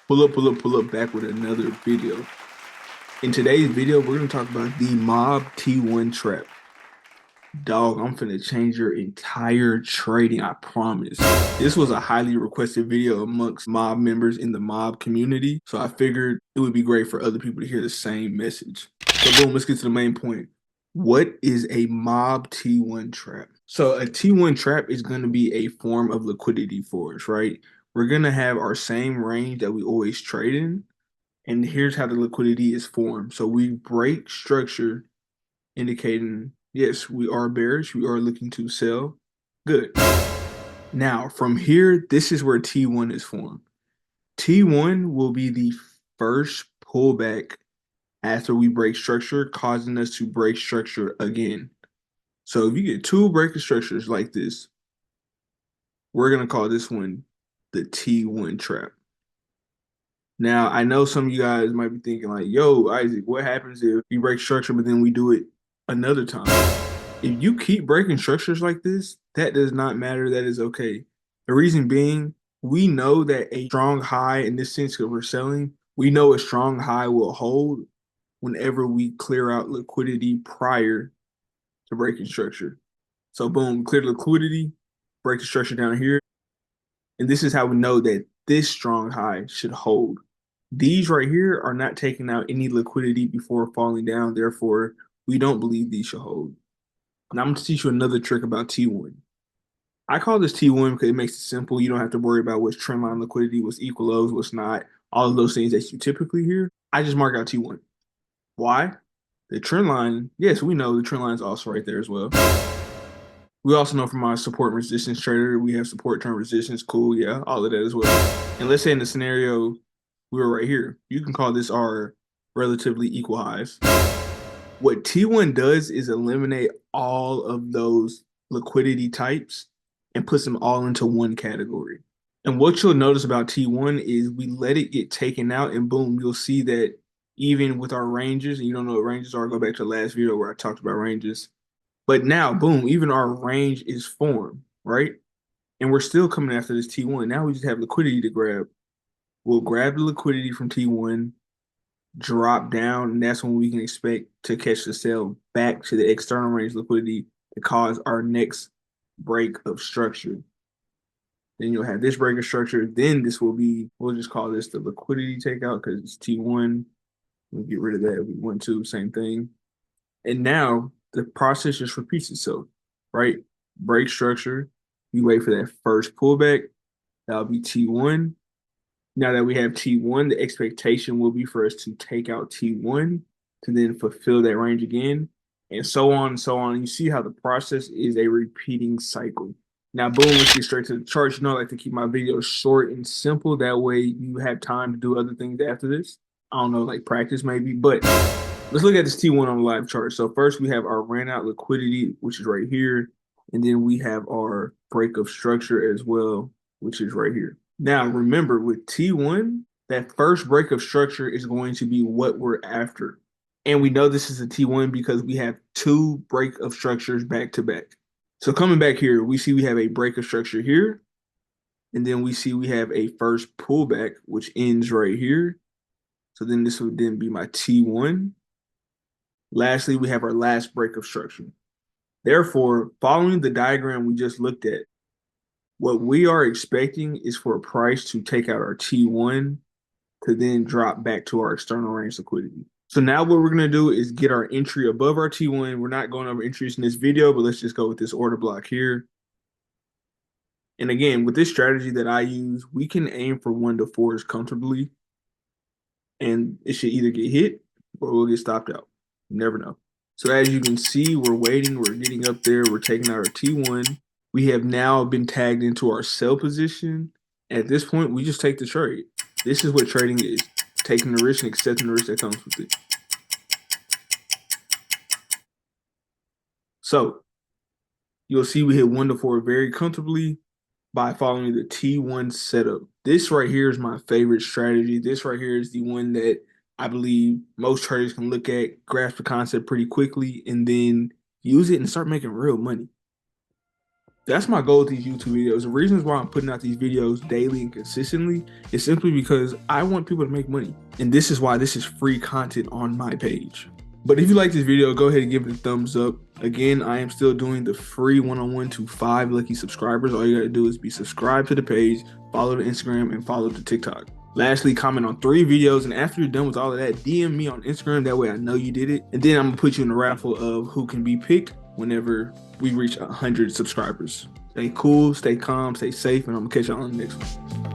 Pull up back with another video. In today's video, we're gonna talk about the Mob T1 trap. Dog, I'm finna change your entire trading, I promise. This was a highly requested video amongst mob members in the mob community, so I figured it would be great for other people to hear the same message. So boom, let's get to the main point. What is a mob T1 trap? So a T1 trap is gonna be a form of liquidity for us, right? We're gonna have our same range that we always trade in, and here's how the liquidity is formed. So we break structure indicating, yes, we are bearish. We are looking to sell. Good. Now, from here, this is where T1 is formed. T1 will be the first pullback after we break structure, causing us to break structure again. So if you get two breaking structures like this, we're going to call this one the T1 trap. Now, I know some of you guys might be thinking like, yo, Isaac, what happens if we break structure, but then we do it another time? If you keep breaking structures like this, that does not matter. That is okay. The reason being, we know that a strong high, in this sense that we're selling, we know a strong high will hold whenever we clear out liquidity prior to breaking structure. So boom, clear liquidity, break the structure down here. And this is how we know that this strong high should hold. These right here are not taking out any liquidity before falling down. Therefore, we don't believe these should hold. Now I'm going to teach you another trick about T1. I call this T1 because it makes it simple. You don't have to worry about what's trendline liquidity, what's equal lows, what's not, all of those things that you typically hear. I just mark out T1. Why? The trend line, yes, we know the trend line is also right there as well. We also know from our support and resistance trader, we have support turn resistance. Cool, yeah, all of that as well. And let's say in the scenario we were right here, you can call this our relatively equal highs. What T1 does is eliminate all of those liquidity types and puts them all into one category. And what you'll notice about T1 is we let it get taken out, and boom, you'll see that even with our ranges, and you don't know what ranges are, go back to the last video where I talked about ranges. But now, boom, even our range is formed, right? And we're still coming after this T1. Now we just have liquidity to grab. We'll grab the liquidity from T1, drop down, and that's when we can expect to catch the sale back to the external range liquidity to cause our next break of structure. Then you'll have this break of structure. Then this will be, we'll just call this the liquidity takeout because it's T1. We'll get rid of that if we want to, same thing. And now the process just repeats itself, right? Break structure. You wait for that first pullback. That'll be T1. Now that we have T1, the expectation will be for us to take out T1 to then fulfill that range again, and so on and so on. You see how the process is a repeating cycle. Now, boom, let's get straight to the charts. You know, I like to keep my videos short and simple. That way you have time to do other things after this. I don't know, like practice maybe, but let's look at this T1 on the live chart. So first we have our ran out liquidity, which is right here. And then we have our break of structure as well, which is right here. Now, remember with T1, that first break of structure is going to be what we're after. And we know this is a T1 because we have two break of structures back to back. So coming back here, we see we have a break of structure here. And then we see we have a first pullback, which ends right here. So then this would then be my T1. Lastly, we have our last break of structure. Therefore, following the diagram we just looked at, what we are expecting is for a price to take out our T1 to then drop back to our external range liquidity. So now what we're going to do is get our entry above our T1. We're not going over entries in this video, but let's just go with this order block here. And again, with this strategy that I use, we can aim for 1 to 4s comfortably. And it should either get hit or we'll get stopped out. You never know. So as you can see, we're waiting, we're getting up there, we're taking out our T1. We have now been tagged into our sell position. At this point, we just take the trade. This is what trading is, taking the risk and accepting the risk that comes with it. So you'll see we hit 1 to 4 very comfortably by following the T1 setup. This right here is my favorite strategy. This right here is the one that I believe most traders can look at, grasp the concept pretty quickly, and then use it and start making real money. That's my goal with these YouTube videos. The reasons why I'm putting out these videos daily and consistently is simply because I want people to make money. And this is why this is free content on my page. But if you like this video, go ahead and give it a thumbs up. Again, I am still doing the free one-on-one to 5 lucky subscribers. All you gotta do is be subscribed to the page, follow the Instagram, and follow the TikTok. Lastly, comment on 3 videos, and after you're done with all of that, DM me on Instagram. That way I know you did it. And then I'm gonna put you in the raffle of who can be picked whenever we reach 100 subscribers. Stay cool, stay calm, stay safe, and I'm gonna catch y'all on the next one.